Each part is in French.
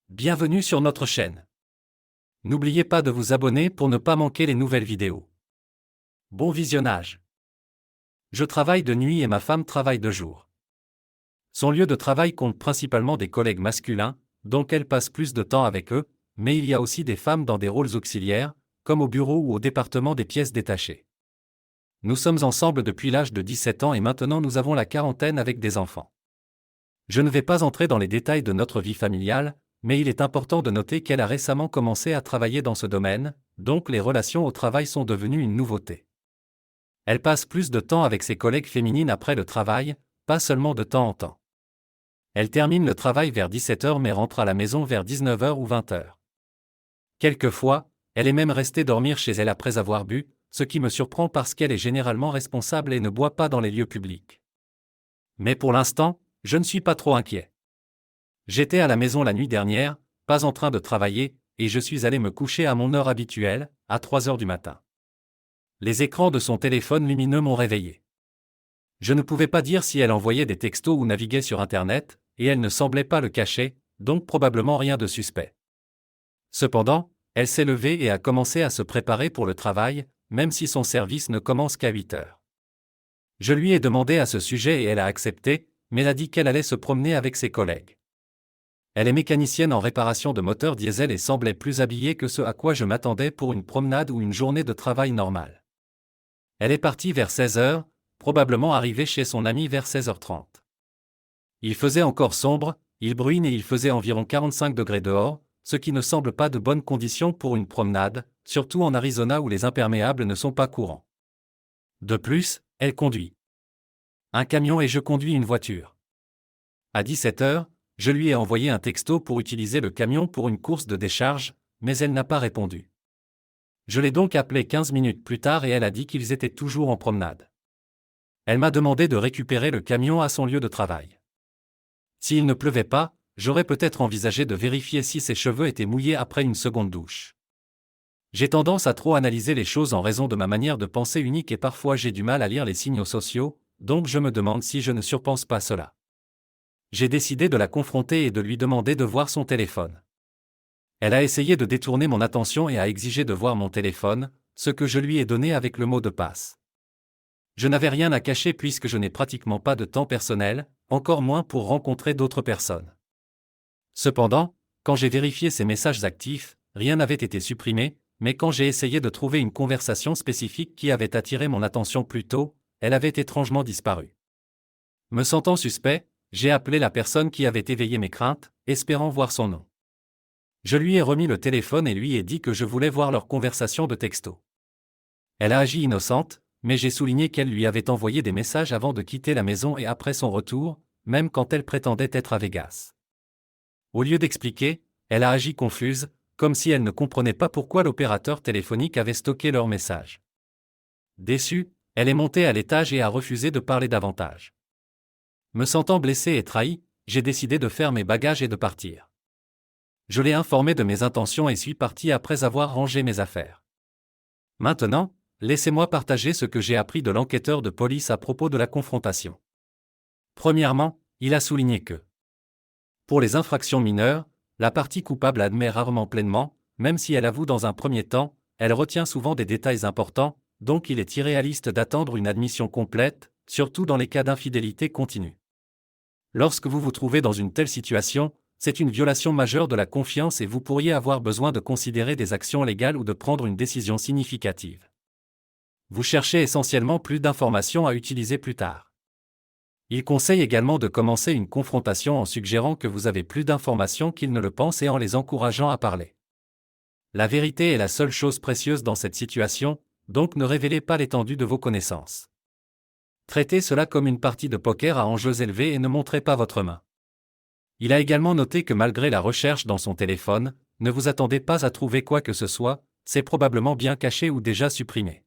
Bienvenue sur notre chaîne. N'oubliez pas de vous abonner pour ne pas manquer les nouvelles vidéos. Bon visionnage. Je travaille de nuit et ma femme travaille de jour. Son lieu de travail compte principalement des collègues masculins, donc elle passe plus de temps avec eux, mais il y a aussi des femmes dans des rôles auxiliaires, comme au bureau ou au département des pièces détachées. Nous sommes ensemble depuis l'âge de 17 ans et maintenant nous avons la quarantaine avec des enfants. Je ne vais pas entrer dans les détails de notre vie familiale, mais il est important de noter qu'elle a récemment commencé à travailler dans ce domaine, donc les relations au travail sont devenues une nouveauté. Elle passe plus de temps avec ses collègues féminines après le travail, pas seulement de temps en temps. Elle termine le travail vers 17h mais rentre à la maison vers 19h ou 20h. Quelquefois, elle est même restée dormir chez elle après avoir bu, ce qui me surprend parce qu'elle est généralement responsable et ne boit pas dans les lieux publics. Mais pour l'instant, je ne suis pas trop inquiet. J'étais à la maison la nuit dernière, pas en train de travailler, et je suis allé me coucher à mon heure habituelle, à 3h du matin. Les écrans de son téléphone lumineux m'ont réveillé. Je ne pouvais pas dire si elle envoyait des textos ou naviguait sur Internet, et elle ne semblait pas le cacher, donc probablement rien de suspect. Cependant, elle s'est levée et a commencé à se préparer pour le travail, même si son service ne commence qu'à 8h. Je lui ai demandé à ce sujet et elle a accepté, mais a dit qu'elle allait se promener avec ses collègues. Elle est mécanicienne en réparation de moteurs diesel et semblait plus habillée que ce à quoi je m'attendais pour une promenade ou une journée de travail normale. Elle est partie vers 16h, probablement arrivée chez son ami vers 16h30. Il faisait encore sombre, il bruine et il faisait environ 45 degrés dehors, ce qui ne semble pas de bonnes conditions pour une promenade, surtout en Arizona où les imperméables ne sont pas courants. De plus, elle conduit un camion et je conduis une voiture. À 17h, je lui ai envoyé un texto pour utiliser le camion pour une course de décharge, mais elle n'a pas répondu. Je l'ai donc appelée 15 minutes plus tard et elle a dit qu'ils étaient toujours en promenade. Elle m'a demandé de récupérer le camion à son lieu de travail. S'il ne pleuvait pas, j'aurais peut-être envisagé de vérifier si ses cheveux étaient mouillés après une seconde douche. J'ai tendance à trop analyser les choses en raison de ma manière de penser unique et parfois j'ai du mal à lire les signaux sociaux, donc je me demande si je ne surpense pas cela. J'ai décidé de la confronter et de lui demander de voir son téléphone. Elle a essayé de détourner mon attention et a exigé de voir mon téléphone, ce que je lui ai donné avec le mot de passe. Je n'avais rien à cacher puisque je n'ai pratiquement pas de temps personnel, encore moins pour rencontrer d'autres personnes. Cependant, quand j'ai vérifié ses messages actifs, rien n'avait été supprimé, mais quand j'ai essayé de trouver une conversation spécifique qui avait attiré mon attention plus tôt, elle avait étrangement disparu. Me sentant suspect, j'ai appelé la personne qui avait éveillé mes craintes, espérant voir son nom. Je lui ai remis le téléphone et lui ai dit que je voulais voir leur conversation de texto. Elle a agi innocente, mais j'ai souligné qu'elle lui avait envoyé des messages avant de quitter la maison et après son retour, même quand elle prétendait être à Vegas. Au lieu d'expliquer, elle a agi confuse, comme si elle ne comprenait pas pourquoi l'opérateur téléphonique avait stocké leurs messages. Déçue, elle est montée à l'étage et a refusé de parler davantage. Me sentant blessé et trahi, j'ai décidé de faire mes bagages et de partir. Je l'ai informé de mes intentions et suis parti après avoir rangé mes affaires. Maintenant, laissez-moi partager ce que j'ai appris de l'enquêteur de police à propos de la confrontation. Premièrement, il a souligné que, pour les infractions mineures, la partie coupable admet rarement pleinement, même si elle avoue dans un premier temps, elle retient souvent des détails importants, donc il est irréaliste d'attendre une admission complète, surtout dans les cas d'infidélité continue. Lorsque vous vous trouvez dans une telle situation, c'est une violation majeure de la confiance et vous pourriez avoir besoin de considérer des actions légales ou de prendre une décision significative. Vous cherchez essentiellement plus d'informations à utiliser plus tard. Il conseille également de commencer une confrontation en suggérant que vous avez plus d'informations qu'ils ne le pensent et en les encourageant à parler. La vérité est la seule chose précieuse dans cette situation, donc ne révélez pas l'étendue de vos connaissances. Traitez cela comme une partie de poker à enjeux élevés et ne montrez pas votre main. Il a également noté que malgré la recherche dans son téléphone, ne vous attendez pas à trouver quoi que ce soit, c'est probablement bien caché ou déjà supprimé.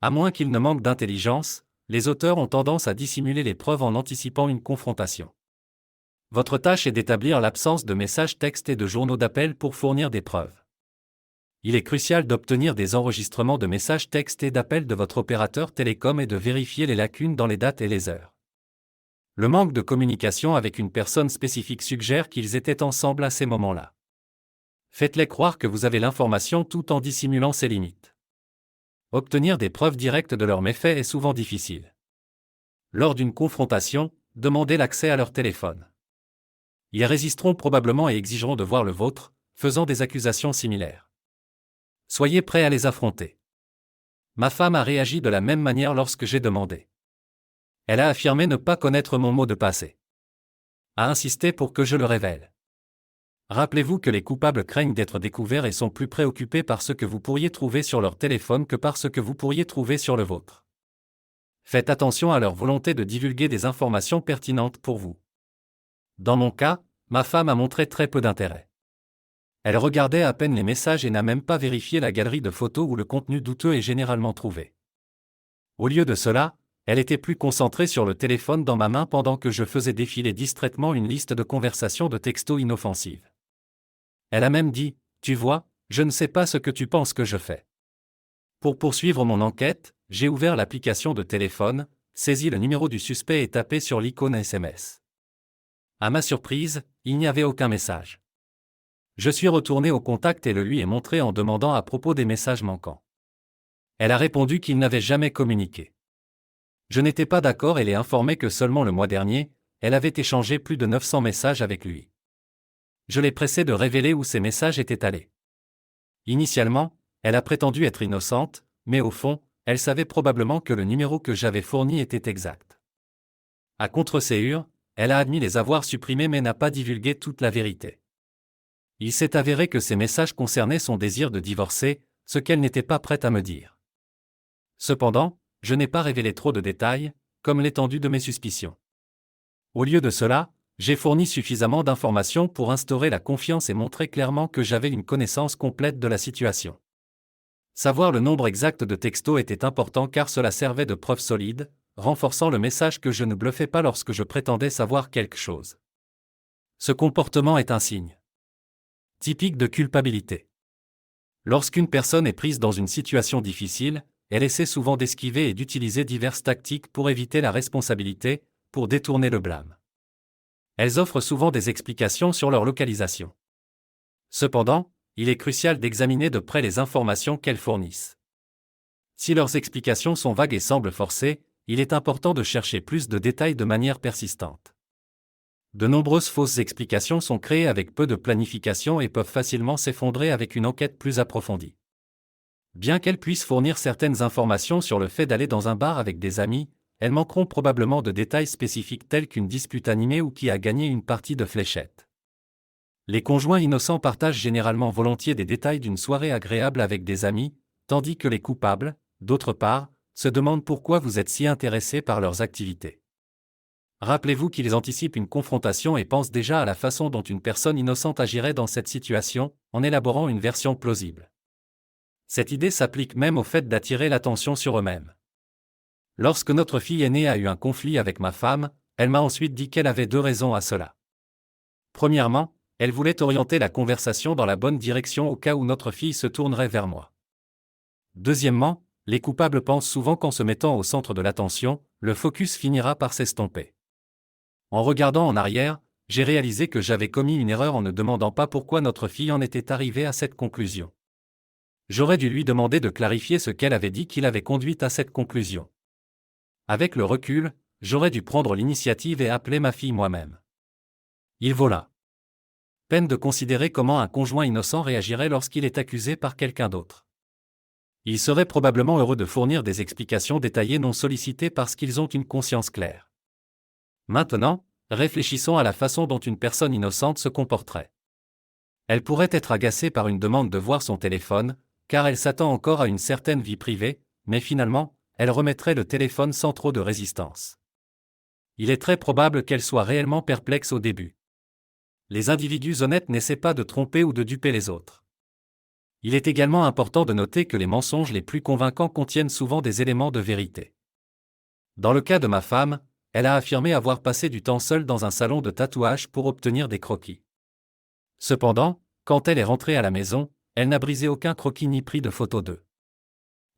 À moins qu'il ne manque d'intelligence, les auteurs ont tendance à dissimuler les preuves en anticipant une confrontation. Votre tâche est d'établir l'absence de messages textes et de journaux d'appel pour fournir des preuves. Il est crucial d'obtenir des enregistrements de messages textes et d'appels de votre opérateur télécom et de vérifier les lacunes dans les dates et les heures. Le manque de communication avec une personne spécifique suggère qu'ils étaient ensemble à ces moments-là. Faites-les croire que vous avez l'information tout en dissimulant ses limites. Obtenir des preuves directes de leurs méfaits est souvent difficile. Lors d'une confrontation, demandez l'accès à leur téléphone. Ils résisteront probablement et exigeront de voir le vôtre, faisant des accusations similaires. Soyez prêts à les affronter. Ma femme a réagi de la même manière lorsque j'ai demandé. Elle a affirmé ne pas connaître mon mot de passe. A insisté pour que je le révèle. Rappelez-vous que les coupables craignent d'être découverts et sont plus préoccupés par ce que vous pourriez trouver sur leur téléphone que par ce que vous pourriez trouver sur le vôtre. Faites attention à leur volonté de divulguer des informations pertinentes pour vous. Dans mon cas, ma femme a montré très peu d'intérêt. Elle regardait à peine les messages et n'a même pas vérifié la galerie de photos où le contenu douteux est généralement trouvé. Au lieu de cela, elle était plus concentrée sur le téléphone dans ma main pendant que je faisais défiler distraitement une liste de conversations de textos inoffensives. Elle a même dit, « Tu vois, je ne sais pas ce que tu penses que je fais. » Pour poursuivre mon enquête, j'ai ouvert l'application de téléphone, saisi le numéro du suspect et tapé sur l'icône SMS. À ma surprise, il n'y avait aucun message. Je suis retourné au contact et le lui ai montré en demandant à propos des messages manquants. Elle a répondu qu'il n'avait jamais communiqué. Je n'étais pas d'accord et l'ai informé que seulement le mois dernier, elle avait échangé plus de 900 messages avec lui. Je l'ai pressé de révéler où ces messages étaient allés. Initialement, elle a prétendu être innocente, mais au fond, elle savait probablement que le numéro que j'avais fourni était exact. À contre-séhure, elle a admis les avoir supprimés mais n'a pas divulgué toute la vérité. Il s'est avéré que ces messages concernaient son désir de divorcer, ce qu'elle n'était pas prête à me dire. Cependant, je n'ai pas révélé trop de détails, comme l'étendue de mes suspicions. Au lieu de cela, j'ai fourni suffisamment d'informations pour instaurer la confiance et montrer clairement que j'avais une connaissance complète de la situation. Savoir le nombre exact de textos était important car cela servait de preuve solide, renforçant le message que je ne bluffais pas lorsque je prétendais savoir quelque chose. Ce comportement est un signe typique de culpabilité. Lorsqu'une personne est prise dans une situation difficile, elle essaie souvent d'esquiver et d'utiliser diverses tactiques pour éviter la responsabilité, pour détourner le blâme. Elles offrent souvent des explications sur leur localisation. Cependant, il est crucial d'examiner de près les informations qu'elles fournissent. Si leurs explications sont vagues et semblent forcées, il est important de chercher plus de détails de manière persistante. De nombreuses fausses explications sont créées avec peu de planification et peuvent facilement s'effondrer avec une enquête plus approfondie. Bien qu'elles puissent fournir certaines informations sur le fait d'aller dans un bar avec des amis, elles manqueront probablement de détails spécifiques tels qu'une dispute animée ou qui a gagné une partie de fléchettes. Les conjoints innocents partagent généralement volontiers des détails d'une soirée agréable avec des amis, tandis que les coupables, d'autre part, se demandent pourquoi vous êtes si intéressé par leurs activités. Rappelez-vous qu'ils anticipent une confrontation et pensent déjà à la façon dont une personne innocente agirait dans cette situation, en élaborant une version plausible. Cette idée s'applique même au fait d'attirer l'attention sur eux-mêmes. Lorsque notre fille aînée a eu un conflit avec ma femme, elle m'a ensuite dit qu'elle avait deux raisons à cela. Premièrement, elle voulait orienter la conversation dans la bonne direction au cas où notre fille se tournerait vers moi. Deuxièmement, les coupables pensent souvent qu'en se mettant au centre de l'attention, le focus finira par s'estomper. En regardant en arrière, j'ai réalisé que j'avais commis une erreur en ne demandant pas pourquoi notre fille en était arrivée à cette conclusion. J'aurais dû lui demander de clarifier ce qu'elle avait dit qui l'avait conduite à cette conclusion. Avec le recul, j'aurais dû prendre l'initiative et appeler ma fille moi-même. Il vaut la peine de considérer comment un conjoint innocent réagirait lorsqu'il est accusé par quelqu'un d'autre. Il serait probablement heureux de fournir des explications détaillées non sollicitées parce qu'ils ont une conscience claire. Maintenant, réfléchissons à la façon dont une personne innocente se comporterait. Elle pourrait être agacée par une demande de voir son téléphone, car elle s'attend encore à une certaine vie privée, mais finalement, elle remettrait le téléphone sans trop de résistance. Il est très probable qu'elle soit réellement perplexe au début. Les individus honnêtes n'essaient pas de tromper ou de duper les autres. Il est également important de noter que les mensonges les plus convaincants contiennent souvent des éléments de vérité. Dans le cas de ma femme, elle a affirmé avoir passé du temps seule dans un salon de tatouage pour obtenir des croquis. Cependant, quand elle est rentrée à la maison, elle n'a brisé aucun croquis ni pris de photos d'eux.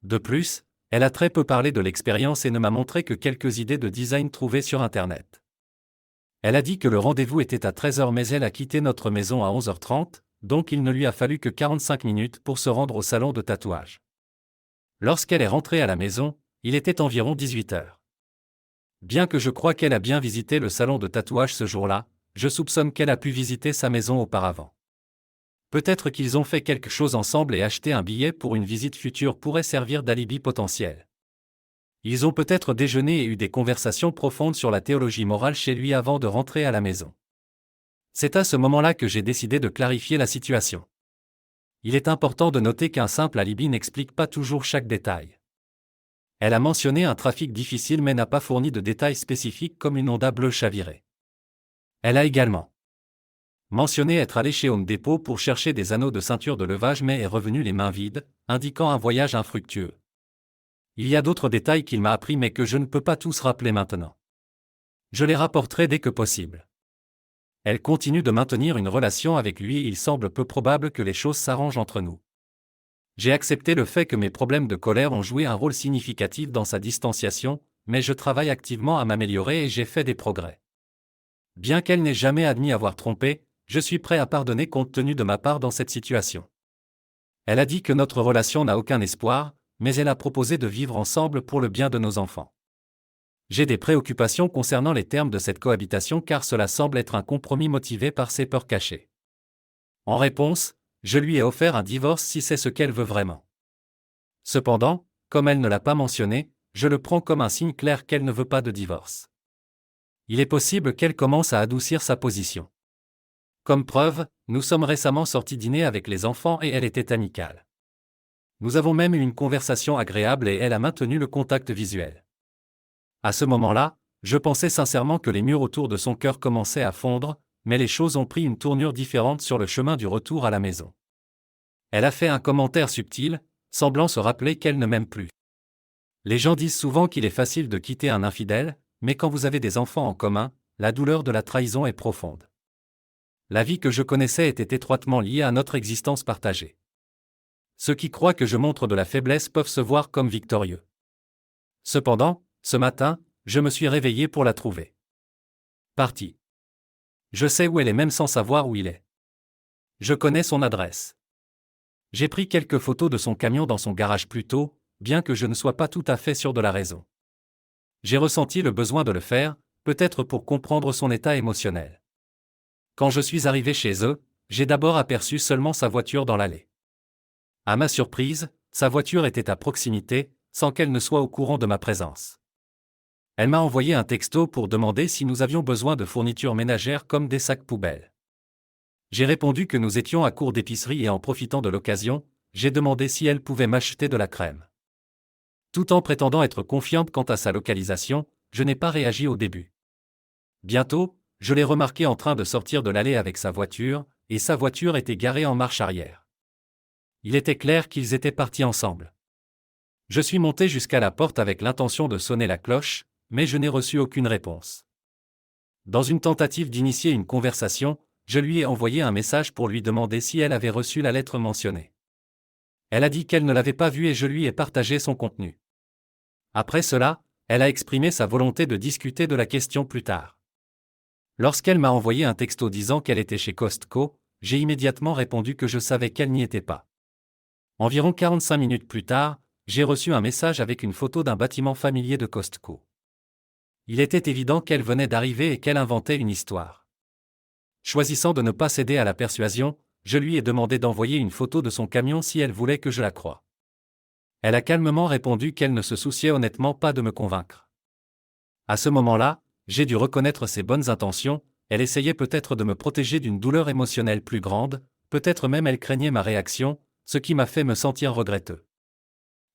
De plus, elle a très peu parlé de l'expérience et ne m'a montré que quelques idées de design trouvées sur Internet. Elle a dit que le rendez-vous était à 13h mais elle a quitté notre maison à 11h30, donc il ne lui a fallu que 45 minutes pour se rendre au salon de tatouage. Lorsqu'elle est rentrée à la maison, il était environ 18h. Bien que je crois qu'elle a bien visité le salon de tatouage ce jour-là, je soupçonne qu'elle a pu visiter sa maison auparavant. Peut-être qu'ils ont fait quelque chose ensemble et acheter un billet pour une visite future pourrait servir d'alibi potentiel. Ils ont peut-être déjeuné et eu des conversations profondes sur la théologie morale chez lui avant de rentrer à la maison. C'est à ce moment-là que j'ai décidé de clarifier la situation. Il est important de noter qu'un simple alibi n'explique pas toujours chaque détail. Elle a mentionné un trafic difficile mais n'a pas fourni de détails spécifiques comme une Honda bleue chavirée. Elle a également mentionné être allée chez Home Depot pour chercher des anneaux de ceinture de levage mais est revenue les mains vides, indiquant un voyage infructueux. Il y a d'autres détails qu'il m'a appris mais que je ne peux pas tous rappeler maintenant. Je les rapporterai dès que possible. Elle continue de maintenir une relation avec lui et il semble peu probable que les choses s'arrangent entre nous. J'ai accepté le fait que mes problèmes de colère ont joué un rôle significatif dans sa distanciation, mais je travaille activement à m'améliorer et j'ai fait des progrès. Bien qu'elle n'ait jamais admis avoir trompé, je suis prêt à pardonner compte tenu de ma part dans cette situation. Elle a dit que notre relation n'a aucun espoir, mais elle a proposé de vivre ensemble pour le bien de nos enfants. J'ai des préoccupations concernant les termes de cette cohabitation car cela semble être un compromis motivé par ses peurs cachées. En réponse, je lui ai offert un divorce si c'est ce qu'elle veut vraiment. Cependant, comme elle ne l'a pas mentionné, je le prends comme un signe clair qu'elle ne veut pas de divorce. Il est possible qu'elle commence à adoucir sa position. Comme preuve, nous sommes récemment sortis dîner avec les enfants et elle était amicale. Nous avons même eu une conversation agréable et elle a maintenu le contact visuel. À ce moment-là, je pensais sincèrement que les murs autour de son cœur commençaient à fondre, mais les choses ont pris une tournure différente sur le chemin du retour à la maison. Elle a fait un commentaire subtil, semblant se rappeler qu'elle ne m'aime plus. Les gens disent souvent qu'il est facile de quitter un infidèle, mais quand vous avez des enfants en commun, la douleur de la trahison est profonde. La vie que je connaissais était étroitement liée à notre existence partagée. Ceux qui croient que je montre de la faiblesse peuvent se voir comme victorieux. Cependant, ce matin, je me suis réveillé pour la trouver. Partie. Je sais où elle est même sans savoir où il est. Je connais son adresse. J'ai pris quelques photos de son camion dans son garage plus tôt, bien que je ne sois pas tout à fait sûr de la raison. J'ai ressenti le besoin de le faire, peut-être pour comprendre son état émotionnel. Quand je suis arrivé chez eux, j'ai d'abord aperçu seulement sa voiture dans l'allée. À ma surprise, sa voiture était à proximité, sans qu'elle ne soit au courant de ma présence. Elle m'a envoyé un texto pour demander si nous avions besoin de fournitures ménagères comme des sacs poubelles. J'ai répondu que nous étions à court d'épicerie et en profitant de l'occasion, j'ai demandé si elle pouvait m'acheter de la crème. Tout en prétendant être confiante quant à sa localisation, je n'ai pas réagi au début. Bientôt, je l'ai remarqué en train de sortir de l'allée avec sa voiture, et sa voiture était garée en marche arrière. Il était clair qu'ils étaient partis ensemble. Je suis monté jusqu'à la porte avec l'intention de sonner la cloche, mais je n'ai reçu aucune réponse. Dans une tentative d'initier une conversation, je lui ai envoyé un message pour lui demander si elle avait reçu la lettre mentionnée. Elle a dit qu'elle ne l'avait pas vue et je lui ai partagé son contenu. Après cela, elle a exprimé sa volonté de discuter de la question plus tard. Lorsqu'elle m'a envoyé un texto disant qu'elle était chez Costco, j'ai immédiatement répondu que je savais qu'elle n'y était pas. Environ 45 minutes plus tard, j'ai reçu un message avec une photo d'un bâtiment familier de Costco. Il était évident qu'elle venait d'arriver et qu'elle inventait une histoire. Choisissant de ne pas céder à la persuasion, je lui ai demandé d'envoyer une photo de son camion si elle voulait que je la croie. Elle a calmement répondu qu'elle ne se souciait honnêtement pas de me convaincre. À ce moment-là, j'ai dû reconnaître ses bonnes intentions, elle essayait peut-être de me protéger d'une douleur émotionnelle plus grande, peut-être même elle craignait ma réaction, ce qui m'a fait me sentir regretteux.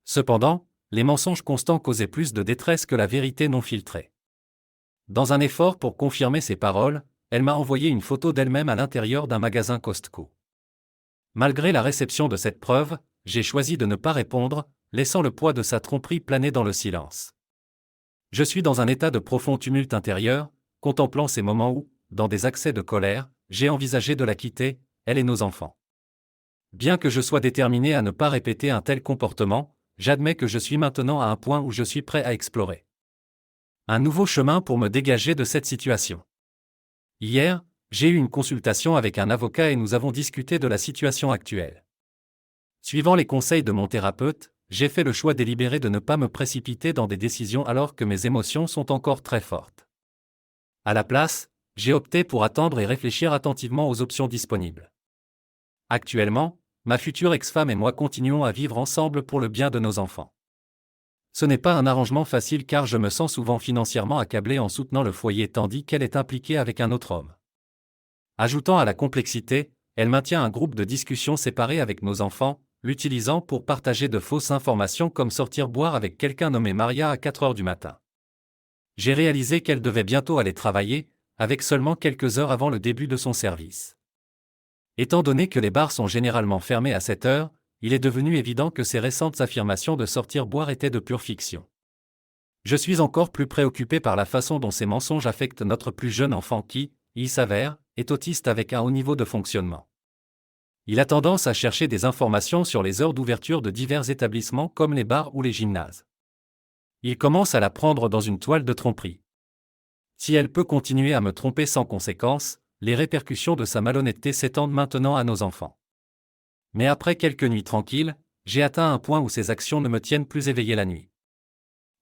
Cependant, les mensonges constants causaient plus de détresse que la vérité non filtrée. Dans un effort pour confirmer ses paroles, elle m'a envoyé une photo d'elle-même à l'intérieur d'un magasin Costco. Malgré la réception de cette preuve, j'ai choisi de ne pas répondre, laissant le poids de sa tromperie planer dans le silence. Je suis dans un état de profond tumulte intérieur, contemplant ces moments où, dans des accès de colère, j'ai envisagé de la quitter, elle et nos enfants. Bien que je sois déterminé à ne pas répéter un tel comportement, j'admets que je suis maintenant à un point où je suis prêt à explorer un nouveau chemin pour me dégager de cette situation. Hier, j'ai eu une consultation avec un avocat et nous avons discuté de la situation actuelle. Suivant les conseils de mon thérapeute, j'ai fait le choix délibéré de ne pas me précipiter dans des décisions alors que mes émotions sont encore très fortes. À la place, j'ai opté pour attendre et réfléchir attentivement aux options disponibles. Actuellement, ma future ex-femme et moi continuons à vivre ensemble pour le bien de nos enfants. Ce n'est pas un arrangement facile car je me sens souvent financièrement accablé en soutenant le foyer tandis qu'elle est impliquée avec un autre homme. Ajoutant à la complexité, elle maintient un groupe de discussion séparé avec nos enfants, l'utilisant pour partager de fausses informations comme sortir boire avec quelqu'un nommé Maria à 4 heures du matin. J'ai réalisé qu'elle devait bientôt aller travailler, avec seulement quelques heures avant le début de son service. Étant donné que les bars sont généralement fermés à 7 heures, il est devenu évident que ces récentes affirmations de sortir boire étaient de pure fiction. Je suis encore plus préoccupé par la façon dont ces mensonges affectent notre plus jeune enfant qui, il s'avère, est autiste avec un haut niveau de fonctionnement. Il a tendance à chercher des informations sur les heures d'ouverture de divers établissements comme les bars ou les gymnases. Il commence à la prendre dans une toile de tromperie. Si elle peut continuer à me tromper sans conséquence, les répercussions de sa malhonnêteté s'étendent maintenant à nos enfants. Mais après quelques nuits tranquilles, j'ai atteint un point où ces actions ne me tiennent plus éveillé la nuit.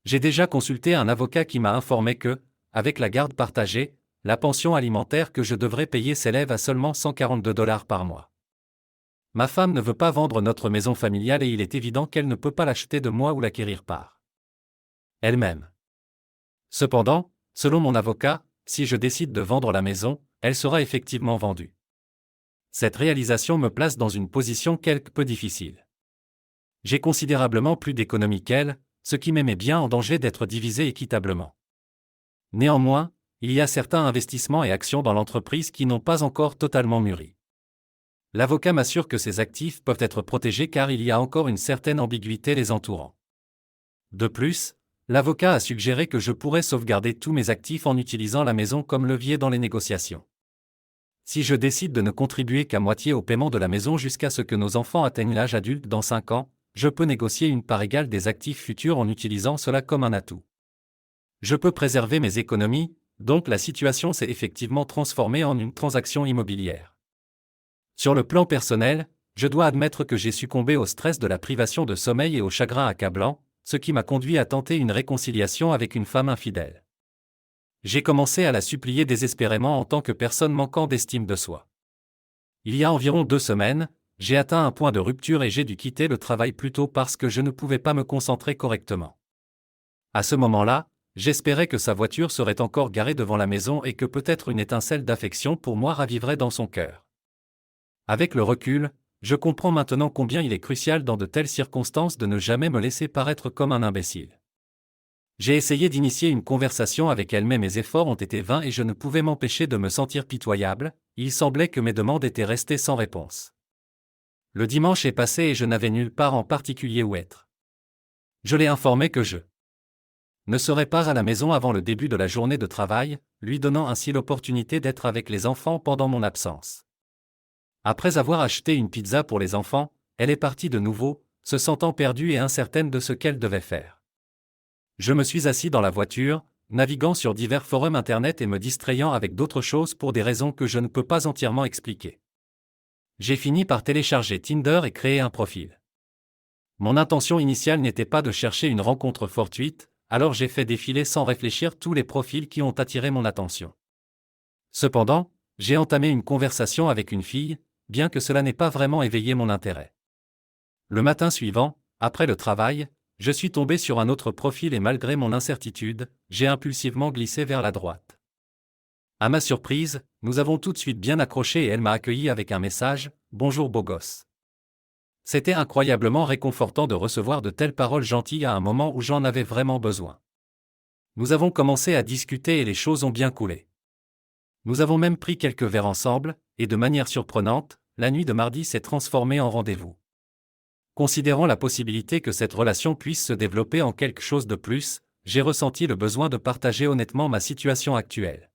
J'ai déjà consulté un avocat qui m'a informé que, avec la garde partagée, la pension alimentaire que je devrais payer s'élève à seulement 142 $ par mois. Ma femme ne veut pas vendre notre maison familiale et il est évident qu'elle ne peut pas l'acheter de moi ou l'acquérir par elle-même. Cependant, selon mon avocat, si je décide de vendre la maison, elle sera effectivement vendue. Cette réalisation me place dans une position quelque peu difficile. J'ai considérablement plus d'économie qu'elle, ce qui met mes biens en danger d'être divisés équitablement. Néanmoins, il y a certains investissements et actions dans l'entreprise qui n'ont pas encore totalement mûri. L'avocat m'assure que ces actifs peuvent être protégés car il y a encore une certaine ambiguïté les entourant. De plus, l'avocat a suggéré que je pourrais sauvegarder tous mes actifs en utilisant la maison comme levier dans les négociations. Si je décide de ne contribuer qu'à moitié au paiement de la maison jusqu'à ce que nos enfants atteignent l'âge adulte dans 5 ans, je peux négocier une part égale des actifs futurs en utilisant cela comme un atout. Je peux préserver mes économies, donc la situation s'est effectivement transformée en une transaction immobilière. Sur le plan personnel, je dois admettre que j'ai succombé au stress de la privation de sommeil et au chagrin accablant, ce qui m'a conduit à tenter une réconciliation avec une femme infidèle. J'ai commencé à la supplier désespérément en tant que personne manquant d'estime de soi. Il y a environ 2 semaines, j'ai atteint un point de rupture et j'ai dû quitter le travail plus tôt parce que je ne pouvais pas me concentrer correctement. À ce moment-là, j'espérais que sa voiture serait encore garée devant la maison et que peut-être une étincelle d'affection pour moi raviverait dans son cœur. Avec le recul, je comprends maintenant combien il est crucial dans de telles circonstances de ne jamais me laisser paraître comme un imbécile. J'ai essayé d'initier une conversation avec elle mais mes efforts ont été vains et je ne pouvais m'empêcher de me sentir pitoyable, il semblait que mes demandes étaient restées sans réponse. Le dimanche est passé et je n'avais nulle part en particulier où être. Je l'ai informé que je ne serais pas à la maison avant le début de la journée de travail, lui donnant ainsi l'opportunité d'être avec les enfants pendant mon absence. Après avoir acheté une pizza pour les enfants, elle est partie de nouveau, se sentant perdue et incertaine de ce qu'elle devait faire. Je me suis assis dans la voiture, naviguant sur divers forums internet et me distrayant avec d'autres choses pour des raisons que je ne peux pas entièrement expliquer. J'ai fini par télécharger Tinder et créer un profil. Mon intention initiale n'était pas de chercher une rencontre fortuite, alors j'ai fait défiler sans réfléchir tous les profils qui ont attiré mon attention. Cependant, j'ai entamé une conversation avec une fille, bien que cela n'ait pas vraiment éveillé mon intérêt. Le matin suivant, après le travail, je suis tombé sur un autre profil et malgré mon incertitude, j'ai impulsivement glissé vers la droite. À ma surprise, nous avons tout de suite bien accroché et elle m'a accueilli avec un message « Bonjour beau gosse ». C'était incroyablement réconfortant de recevoir de telles paroles gentilles à un moment où j'en avais vraiment besoin. Nous avons commencé à discuter et les choses ont bien coulé. Nous avons même pris quelques verres ensemble, et de manière surprenante, la nuit de mardi s'est transformée en rendez-vous. Considérant la possibilité que cette relation puisse se développer en quelque chose de plus, j'ai ressenti le besoin de partager honnêtement ma situation actuelle.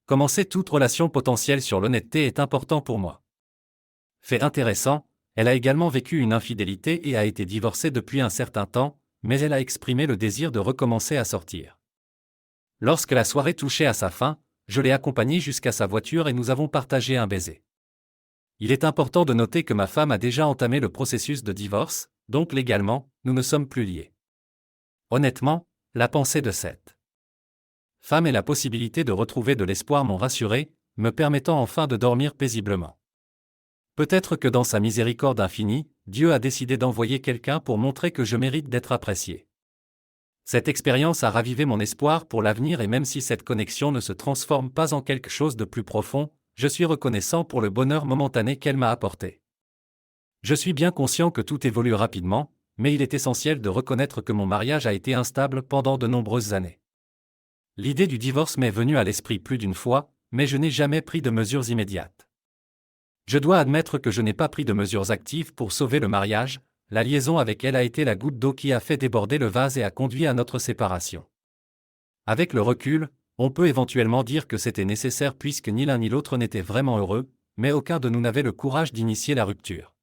Commencer toute relation potentielle sur l'honnêteté est important pour moi. Fait intéressant, elle a également vécu une infidélité et a été divorcée depuis un certain temps, mais elle a exprimé le désir de recommencer à sortir. Lorsque la soirée touchait à sa fin, je l'ai accompagné jusqu'à sa voiture et nous avons partagé un baiser. Il est important de noter que ma femme a déjà entamé le processus de divorce, donc légalement, nous ne sommes plus liés. Honnêtement, la pensée de cette femme et la possibilité de retrouver de l'espoir m'ont rassuré, me permettant enfin de dormir paisiblement. Peut-être que dans sa miséricorde infinie, Dieu a décidé d'envoyer quelqu'un pour montrer que je mérite d'être apprécié. Cette expérience a ravivé mon espoir pour l'avenir et même si cette connexion ne se transforme pas en quelque chose de plus profond, je suis reconnaissant pour le bonheur momentané qu'elle m'a apporté. Je suis bien conscient que tout évolue rapidement, mais il est essentiel de reconnaître que mon mariage a été instable pendant de nombreuses années. L'idée du divorce m'est venue à l'esprit plus d'une fois, mais je n'ai jamais pris de mesures immédiates. Je dois admettre que je n'ai pas pris de mesures actives pour sauver le mariage, la liaison avec elle a été la goutte d'eau qui a fait déborder le vase et a conduit à notre séparation. Avec le recul, on peut éventuellement dire que c'était nécessaire puisque ni l'un ni l'autre n'était vraiment heureux, mais aucun de nous n'avait le courage d'initier la rupture.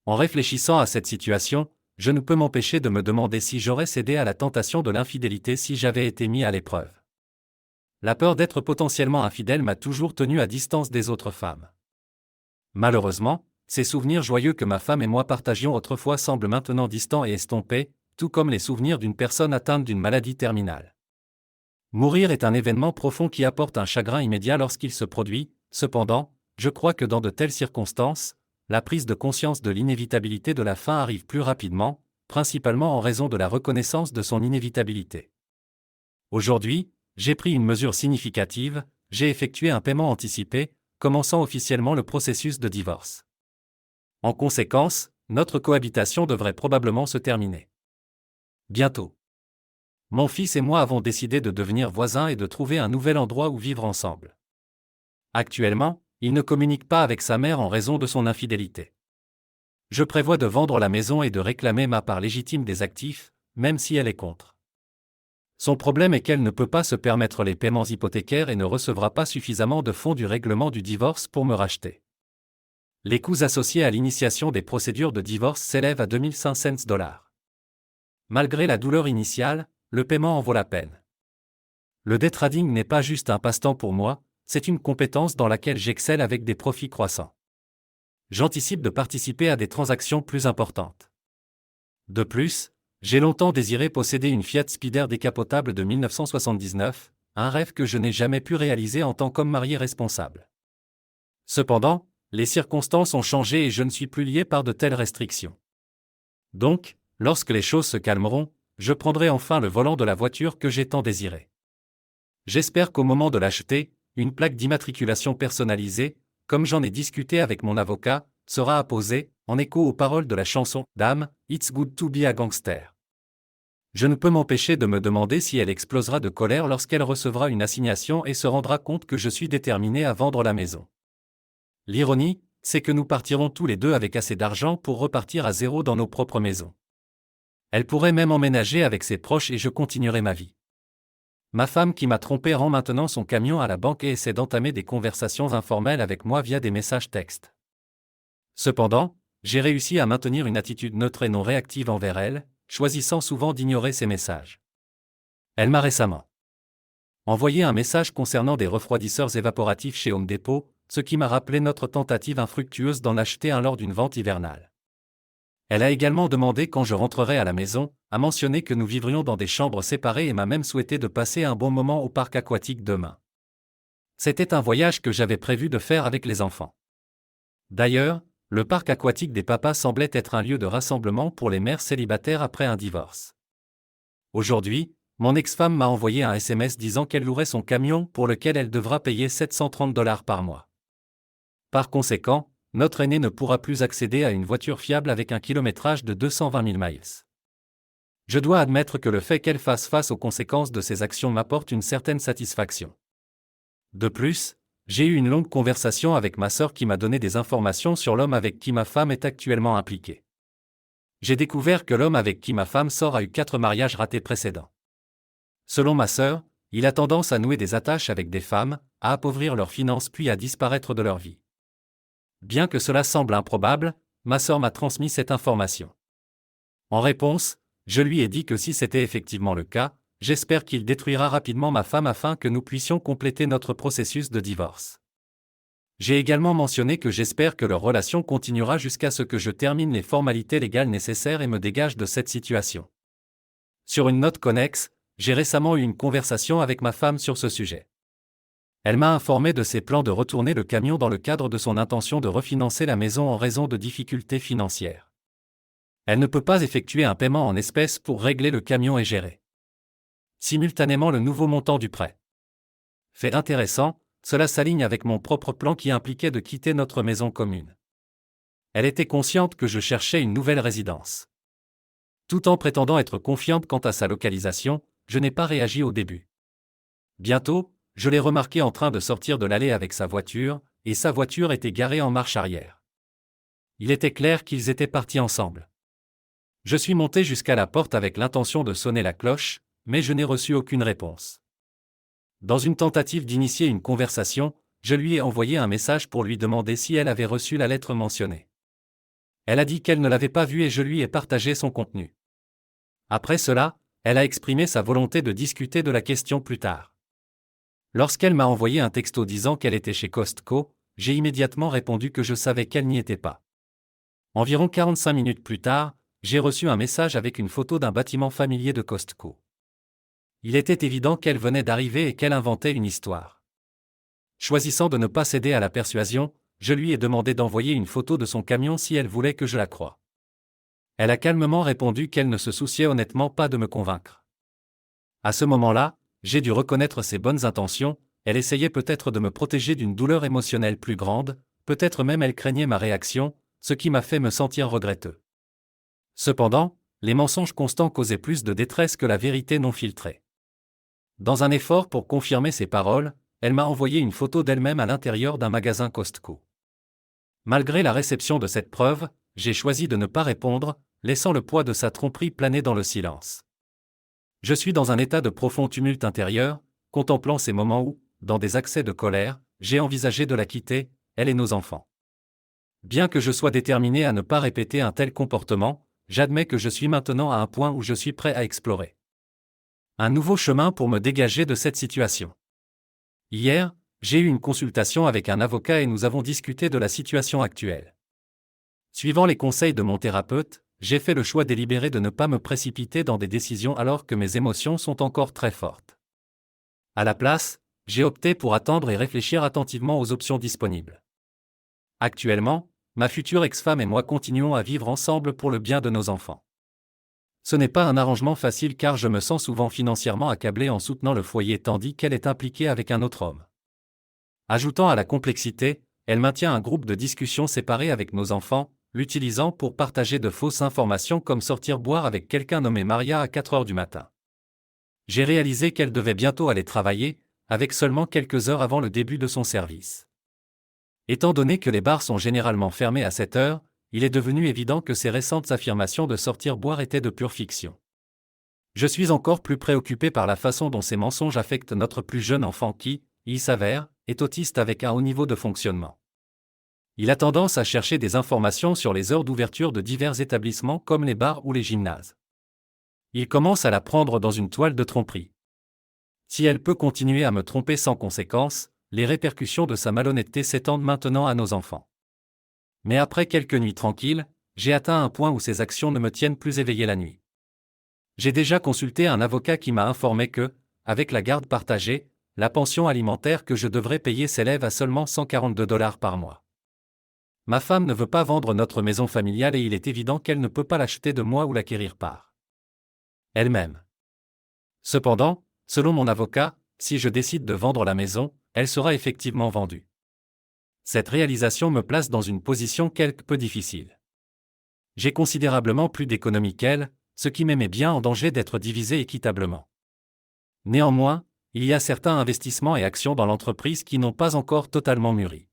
En réfléchissant à cette situation, je ne peux m'empêcher de me demander si j'aurais cédé à la tentation de l'infidélité si j'avais été mis à l'épreuve. La peur d'être potentiellement infidèle m'a toujours tenu à distance des autres femmes. Malheureusement, ces souvenirs joyeux que ma femme et moi partagions autrefois semblent maintenant distants et estompés, tout comme les souvenirs d'une personne atteinte d'une maladie terminale. Mourir est un événement profond qui apporte un chagrin immédiat lorsqu'il se produit, cependant, je crois que dans de telles circonstances, la prise de conscience de l'inévitabilité de la fin arrive plus rapidement, principalement en raison de la reconnaissance de son inévitabilité. Aujourd'hui, j'ai pris une mesure significative, j'ai effectué un paiement anticipé, commençant officiellement le processus de divorce. En conséquence, notre cohabitation devrait probablement se terminer bientôt. Mon fils et moi avons décidé de devenir voisins et de trouver un nouvel endroit où vivre ensemble. Actuellement, il ne communique pas avec sa mère en raison de son infidélité. Je prévois de vendre la maison et de réclamer ma part légitime des actifs, même si elle est contre. Son problème est qu'elle ne peut pas se permettre les paiements hypothécaires et ne recevra pas suffisamment de fonds du règlement du divorce pour me racheter. Les coûts associés à l'initiation des procédures de divorce s'élèvent à $2500. Malgré la douleur initiale, le paiement en vaut la peine. Le day trading n'est pas juste un passe-temps pour moi, c'est une compétence dans laquelle j'excelle avec des profits croissants. J'anticipe de participer à des transactions plus importantes. De plus, j'ai longtemps désiré posséder une Fiat Spider décapotable de 1979, un rêve que je n'ai jamais pu réaliser en tant qu'homme marié responsable. Cependant, les circonstances ont changé et je ne suis plus lié par de telles restrictions. Donc, lorsque les choses se calmeront, je prendrai enfin le volant de la voiture que j'ai tant désirée. J'espère qu'au moment de l'acheter, une plaque d'immatriculation personnalisée, comme j'en ai discuté avec mon avocat, sera apposée, en écho aux paroles de la chanson « Damn, it's good to be a gangster ». Je ne peux m'empêcher de me demander si elle explosera de colère lorsqu'elle recevra une assignation et se rendra compte que je suis déterminé à vendre la maison. L'ironie, c'est que nous partirons tous les deux avec assez d'argent pour repartir à zéro dans nos propres maisons. Elle pourrait même emménager avec ses proches et je continuerai ma vie. Ma femme qui m'a trompé rend maintenant son camion à la banque et essaie d'entamer des conversations informelles avec moi via des messages textes. Cependant, j'ai réussi à maintenir une attitude neutre et non réactive envers elle, choisissant souvent d'ignorer ses messages. Elle m'a récemment envoyé un message concernant des refroidisseurs évaporatifs chez Home Depot, ce qui m'a rappelé notre tentative infructueuse d'en acheter un lors d'une vente hivernale. Elle a également demandé quand je rentrerai à la maison, a mentionné que nous vivrions dans des chambres séparées et m'a même souhaité de passer un bon moment au parc aquatique demain. C'était un voyage que j'avais prévu de faire avec les enfants. D'ailleurs, le parc aquatique des papas semblait être un lieu de rassemblement pour les mères célibataires après un divorce. Aujourd'hui, mon ex-femme m'a envoyé un SMS disant qu'elle louerait son camion pour lequel elle devra payer $730 par mois. Par conséquent, notre aîné ne pourra plus accéder à une voiture fiable avec un kilométrage de 220 000 miles. Je dois admettre que le fait qu'elle fasse face aux conséquences de ses actions m'apporte une certaine satisfaction. De plus, j'ai eu une longue conversation avec ma sœur qui m'a donné des informations sur l'homme avec qui ma femme est actuellement impliquée. J'ai découvert que l'homme avec qui ma femme sort a eu 4 mariages ratés précédents. Selon ma sœur, il a tendance à nouer des attaches avec des femmes, à appauvrir leurs finances puis à disparaître de leur vie. Bien que cela semble improbable, ma sœur m'a transmis cette information. En réponse, je lui ai dit que si c'était effectivement le cas, j'espère qu'il détruira rapidement ma femme afin que nous puissions compléter notre processus de divorce. J'ai également mentionné que j'espère que leur relation continuera jusqu'à ce que je termine les formalités légales nécessaires et me dégage de cette situation. Sur une note connexe, j'ai récemment eu une conversation avec ma femme sur ce sujet. Elle m'a informé de ses plans de retourner le camion dans le cadre de son intention de refinancer la maison en raison de difficultés financières. Elle ne peut pas effectuer un paiement en espèces pour régler le camion et gérer simultanément le nouveau montant du prêt. Fait intéressant, cela s'aligne avec mon propre plan qui impliquait de quitter notre maison commune. Elle était consciente que je cherchais une nouvelle résidence. Tout en prétendant être confiante quant à sa localisation, je n'ai pas réagi au début. Bientôt, je l'ai remarqué en train de sortir de l'allée avec sa voiture, et sa voiture était garée en marche arrière. Il était clair qu'ils étaient partis ensemble. Je suis monté jusqu'à la porte avec l'intention de sonner la cloche, mais je n'ai reçu aucune réponse. Dans une tentative d'initier une conversation, je lui ai envoyé un message pour lui demander si elle avait reçu la lettre mentionnée. Elle a dit qu'elle ne l'avait pas vue et je lui ai partagé son contenu. Après cela, elle a exprimé sa volonté de discuter de la question plus tard. Lorsqu'elle m'a envoyé un texto disant qu'elle était chez Costco, j'ai immédiatement répondu que je savais qu'elle n'y était pas. Environ 45 minutes plus tard, j'ai reçu un message avec une photo d'un bâtiment familier de Costco. Il était évident qu'elle venait d'arriver et qu'elle inventait une histoire. Choisissant de ne pas céder à la persuasion, je lui ai demandé d'envoyer une photo de son camion si elle voulait que je la croie. Elle a calmement répondu qu'elle ne se souciait honnêtement pas de me convaincre. À ce moment-là, j'ai dû reconnaître ses bonnes intentions, elle essayait peut-être de me protéger d'une douleur émotionnelle plus grande, peut-être même elle craignait ma réaction, ce qui m'a fait me sentir regretteux. Cependant, les mensonges constants causaient plus de détresse que la vérité non filtrée. Dans un effort pour confirmer ses paroles, elle m'a envoyé une photo d'elle-même à l'intérieur d'un magasin Costco. Malgré la réception de cette preuve, j'ai choisi de ne pas répondre, laissant le poids de sa tromperie planer dans le silence. Je suis dans un état de profond tumulte intérieur, contemplant ces moments où, dans des accès de colère, j'ai envisagé de la quitter, elle et nos enfants. Bien que je sois déterminé à ne pas répéter un tel comportement, j'admets que je suis maintenant à un point où je suis prêt à explorer un nouveau chemin pour me dégager de cette situation. Hier, j'ai eu une consultation avec un avocat et nous avons discuté de la situation actuelle. Suivant les conseils de mon thérapeute, j'ai fait le choix délibéré de ne pas me précipiter dans des décisions alors que mes émotions sont encore très fortes. À la place, j'ai opté pour attendre et réfléchir attentivement aux options disponibles. Actuellement, ma future ex-femme et moi continuons à vivre ensemble pour le bien de nos enfants. Ce n'est pas un arrangement facile car je me sens souvent financièrement accablé en soutenant le foyer tandis qu'elle est impliquée avec un autre homme. Ajoutant à la complexité, elle maintient un groupe de discussion séparé avec nos enfants, l'utilisant pour partager de fausses informations comme sortir boire avec quelqu'un nommé Maria à 4 heures du matin. J'ai réalisé qu'elle devait bientôt aller travailler, avec seulement quelques heures avant le début de son service. Étant donné que les bars sont généralement fermés à 7 heures, il est devenu évident que ces récentes affirmations de sortir boire étaient de pure fiction. Je suis encore plus préoccupé par la façon dont ces mensonges affectent notre plus jeune enfant qui, il s'avère, est autiste avec un haut niveau de fonctionnement. Il a tendance à chercher des informations sur les heures d'ouverture de divers établissements comme les bars ou les gymnases. Il commence à la prendre dans une toile de tromperie. Si elle peut continuer à me tromper sans conséquence, les répercussions de sa malhonnêteté s'étendent maintenant à nos enfants. Mais après quelques nuits tranquilles, j'ai atteint un point où ces actions ne me tiennent plus éveillé la nuit. J'ai déjà consulté un avocat qui m'a informé que, avec la garde partagée, la pension alimentaire que je devrais payer s'élève à seulement $142 par mois. Ma femme ne veut pas vendre notre maison familiale et il est évident qu'elle ne peut pas l'acheter de moi ou l'acquérir par elle-même. Cependant, selon mon avocat, si je décide de vendre la maison, elle sera effectivement vendue. Cette réalisation me place dans une position quelque peu difficile. J'ai considérablement plus d'économie qu'elle, ce qui met mes biens en danger d'être divisés équitablement. Néanmoins, il y a certains investissements et actions dans l'entreprise qui n'ont pas encore totalement mûri.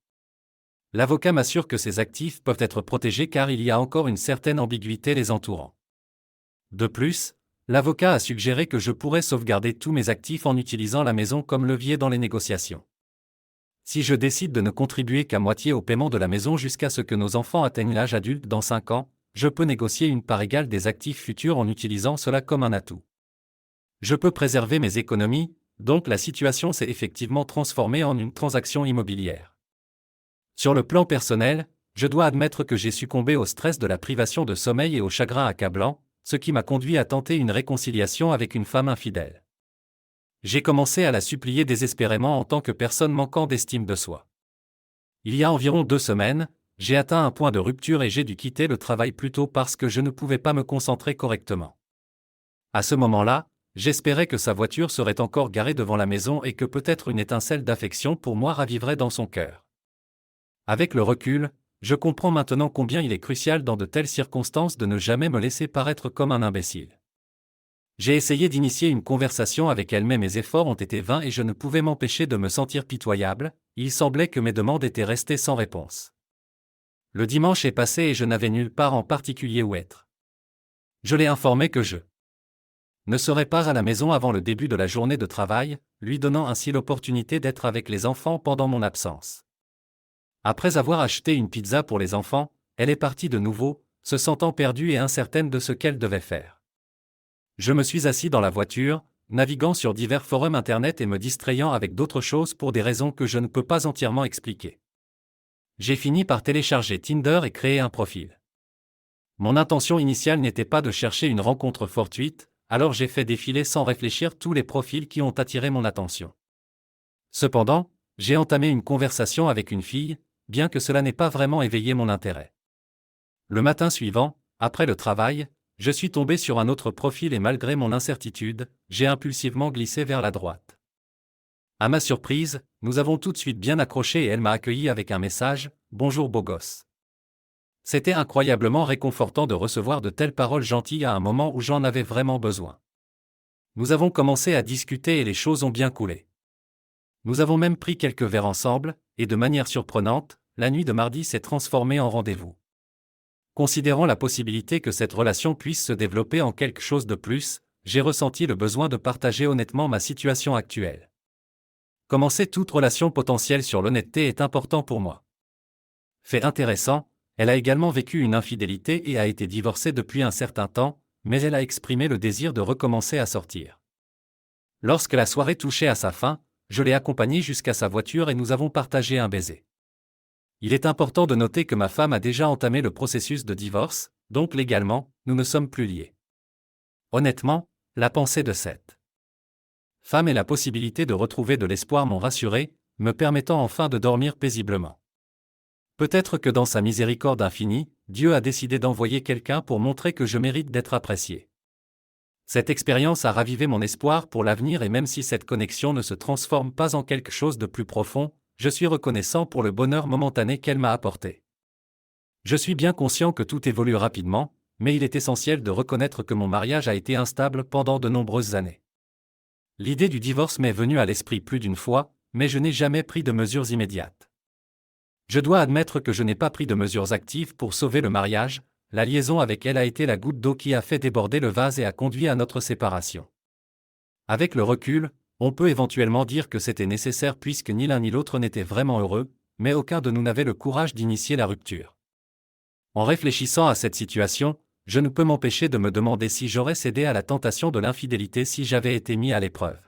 L'avocat m'assure que ces actifs peuvent être protégés car il y a encore une certaine ambiguïté les entourant. De plus, l'avocat a suggéré que je pourrais sauvegarder tous mes actifs en utilisant la maison comme levier dans les négociations. Si je décide de ne contribuer qu'à moitié au paiement de la maison jusqu'à ce que nos enfants atteignent l'âge adulte dans 5 ans, je peux négocier une part égale des actifs futurs en utilisant cela comme un atout. Je peux préserver mes économies, donc la situation s'est effectivement transformée en une transaction immobilière. Sur le plan personnel, je dois admettre que j'ai succombé au stress de la privation de sommeil et au chagrin accablant, ce qui m'a conduit à tenter une réconciliation avec une femme infidèle. J'ai commencé à la supplier désespérément en tant que personne manquant d'estime de soi. Il y a environ 2 semaines, j'ai atteint un point de rupture et j'ai dû quitter le travail plus tôt parce que je ne pouvais pas me concentrer correctement. À ce moment-là, j'espérais que sa voiture serait encore garée devant la maison et que peut-être une étincelle d'affection pour moi ravivrait dans son cœur. Avec le recul, je comprends maintenant combien il est crucial dans de telles circonstances de ne jamais me laisser paraître comme un imbécile. J'ai essayé d'initier une conversation avec elle mais mes efforts ont été vains et je ne pouvais m'empêcher de me sentir pitoyable, il semblait que mes demandes étaient restées sans réponse. Le dimanche est passé et je n'avais nulle part en particulier où être. Je l'ai informé que je ne serais pas à la maison avant le début de la journée de travail, lui donnant ainsi l'opportunité d'être avec les enfants pendant mon absence. Après avoir acheté une pizza pour les enfants, elle est partie de nouveau, se sentant perdue et incertaine de ce qu'elle devait faire. Je me suis assis dans la voiture, naviguant sur divers forums internet et me distrayant avec d'autres choses pour des raisons que je ne peux pas entièrement expliquer. J'ai fini par télécharger Tinder et créer un profil. Mon intention initiale n'était pas de chercher une rencontre fortuite, alors j'ai fait défiler sans réfléchir tous les profils qui ont attiré mon attention. Cependant, j'ai entamé une conversation avec une fille, bien que cela n'ait pas vraiment éveillé mon intérêt. Le matin suivant, après le travail, je suis tombé sur un autre profil et malgré mon incertitude, j'ai impulsivement glissé vers la droite. À ma surprise, nous avons tout de suite bien accroché et elle m'a accueilli avec un message « Bonjour beau gosse ». C'était incroyablement réconfortant de recevoir de telles paroles gentilles à un moment où j'en avais vraiment besoin. Nous avons commencé à discuter et les choses ont bien coulé. Nous avons même pris quelques verres ensemble, et de manière surprenante, la nuit de mardi s'est transformée en rendez-vous. Considérant la possibilité que cette relation puisse se développer en quelque chose de plus, j'ai ressenti le besoin de partager honnêtement ma situation actuelle. Commencer toute relation potentielle sur l'honnêteté est important pour moi. Fait intéressant, elle a également vécu une infidélité et a été divorcée depuis un certain temps, mais elle a exprimé le désir de recommencer à sortir. Lorsque la soirée touchait à sa fin, je l'ai accompagnée jusqu'à sa voiture et nous avons partagé un baiser. Il est important de noter que ma femme a déjà entamé le processus de divorce, donc légalement, nous ne sommes plus liés. Honnêtement, la pensée de cette femme et la possibilité de retrouver de l'espoir m'ont rassuré, me permettant enfin de dormir paisiblement. Peut-être que dans sa miséricorde infinie, Dieu a décidé d'envoyer quelqu'un pour montrer que je mérite d'être apprécié. Cette expérience a ravivé mon espoir pour l'avenir et même si cette connexion ne se transforme pas en quelque chose de plus profond, je suis reconnaissant pour le bonheur momentané qu'elle m'a apporté. Je suis bien conscient que tout évolue rapidement, mais il est essentiel de reconnaître que mon mariage a été instable pendant de nombreuses années. L'idée du divorce m'est venue à l'esprit plus d'une fois, mais je n'ai jamais pris de mesures immédiates. Je dois admettre que je n'ai pas pris de mesures actives pour sauver le mariage, la liaison avec elle a été la goutte d'eau qui a fait déborder le vase et a conduit à notre séparation. Avec le recul, on peut éventuellement dire que c'était nécessaire puisque ni l'un ni l'autre n'était vraiment heureux, mais aucun de nous n'avait le courage d'initier la rupture. En réfléchissant à cette situation, je ne peux m'empêcher de me demander si j'aurais cédé à la tentation de l'infidélité si j'avais été mis à l'épreuve.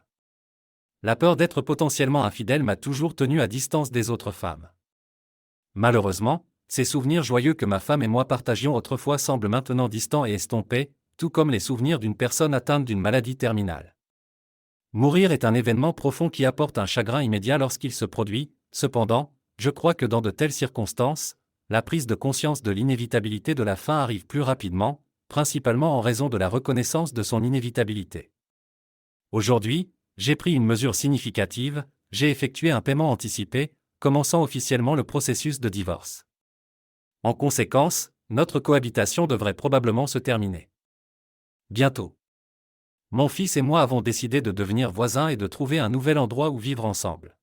La peur d'être potentiellement infidèle m'a toujours tenu à distance des autres femmes. Malheureusement, ces souvenirs joyeux que ma femme et moi partagions autrefois semblent maintenant distants et estompés, tout comme les souvenirs d'une personne atteinte d'une maladie terminale. Mourir est un événement profond qui apporte un chagrin immédiat lorsqu'il se produit, cependant, je crois que dans de telles circonstances, la prise de conscience de l'inévitabilité de la fin arrive plus rapidement, principalement en raison de la reconnaissance de son inévitabilité. Aujourd'hui, j'ai pris une mesure significative, j'ai effectué un paiement anticipé, commençant officiellement le processus de divorce. En conséquence, notre cohabitation devrait probablement se terminer bientôt. Mon fils et moi avons décidé de devenir voisins et de trouver un nouvel endroit où vivre ensemble.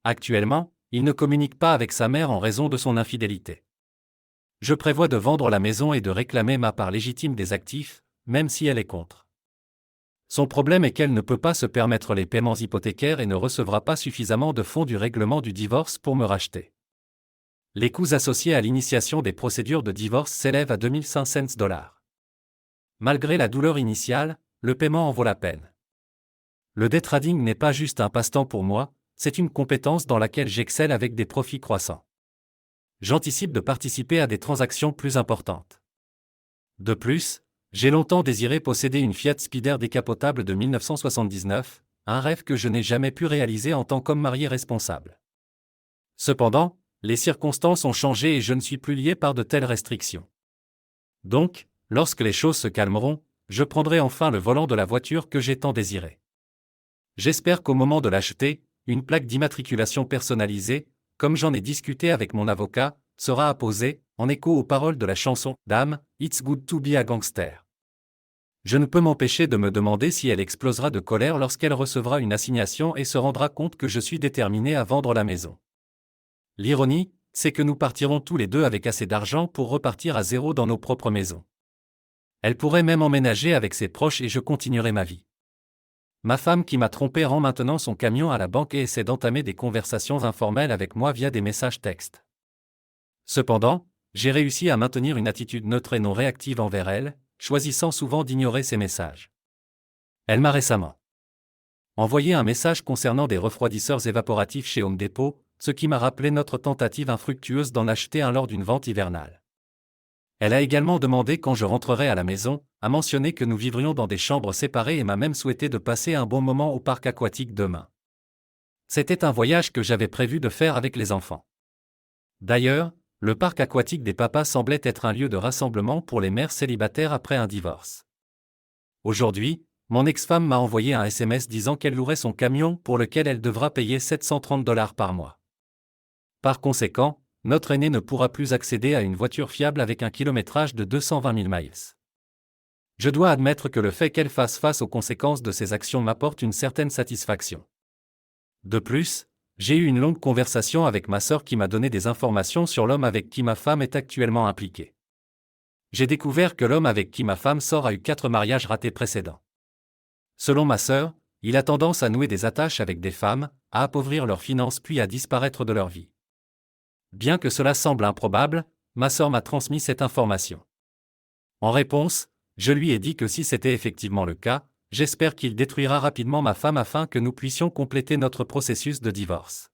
Actuellement, il ne communique pas avec sa mère en raison de son infidélité. Je prévois de vendre la maison et de réclamer ma part légitime des actifs, même si elle est contre. Son problème est qu'elle ne peut pas se permettre les paiements hypothécaires et ne recevra pas suffisamment de fonds du règlement du divorce pour me racheter. Les coûts associés à l'initiation des procédures de divorce s'élèvent à $2500. Malgré la douleur initiale, le paiement en vaut la peine. Le day trading n'est pas juste un passe-temps pour moi, c'est une compétence dans laquelle j'excelle avec des profits croissants. J'anticipe de participer à des transactions plus importantes. De plus, j'ai longtemps désiré posséder une Fiat Spider décapotable de 1979, un rêve que je n'ai jamais pu réaliser en tant qu'homme marié responsable. Cependant, les circonstances ont changé et je ne suis plus lié par de telles restrictions. Donc, lorsque les choses se calmeront, je prendrai enfin le volant de la voiture que j'ai tant désirée. J'espère qu'au moment de l'acheter, une plaque d'immatriculation personnalisée, comme j'en ai discuté avec mon avocat, sera apposée, en écho aux paroles de la chanson « Damn, it's good to be a gangster ». Je ne peux m'empêcher de me demander si elle explosera de colère lorsqu'elle recevra une assignation et se rendra compte que je suis déterminé à vendre la maison. L'ironie, c'est que nous partirons tous les deux avec assez d'argent pour repartir à zéro dans nos propres maisons. Elle pourrait même emménager avec ses proches et je continuerai ma vie. Ma femme qui m'a trompé rend maintenant son camion à la banque et essaie d'entamer des conversations informelles avec moi via des messages textes. Cependant, j'ai réussi à maintenir une attitude neutre et non réactive envers elle, choisissant souvent d'ignorer ses messages. Elle m'a récemment envoyé un message concernant des refroidisseurs évaporatifs chez Home Depot, ce qui m'a rappelé notre tentative infructueuse d'en acheter un lors d'une vente hivernale. Elle a également demandé quand je rentrerai à la maison, a mentionné que nous vivrions dans des chambres séparées et m'a même souhaité de passer un bon moment au parc aquatique demain. C'était un voyage que j'avais prévu de faire avec les enfants. D'ailleurs, le parc aquatique des papas semblait être un lieu de rassemblement pour les mères célibataires après un divorce. Aujourd'hui, mon ex-femme m'a envoyé un SMS disant qu'elle louerait son camion pour lequel elle devra payer $730 par mois. Par conséquent, notre aîné ne pourra plus accéder à une voiture fiable avec un kilométrage de 220 000 miles. Je dois admettre que le fait qu'elle fasse face aux conséquences de ses actions m'apporte une certaine satisfaction. De plus, j'ai eu une longue conversation avec ma sœur qui m'a donné des informations sur l'homme avec qui ma femme est actuellement impliquée. J'ai découvert que l'homme avec qui ma femme sort a eu 4 mariages ratés précédents. Selon ma sœur, il a tendance à nouer des attaches avec des femmes, à appauvrir leurs finances puis à disparaître de leur vie. Bien que cela semble improbable, ma sœur m'a transmis cette information. En réponse, je lui ai dit que si c'était effectivement le cas, j'espère qu'il détruira rapidement ma femme afin que nous puissions compléter notre processus de divorce.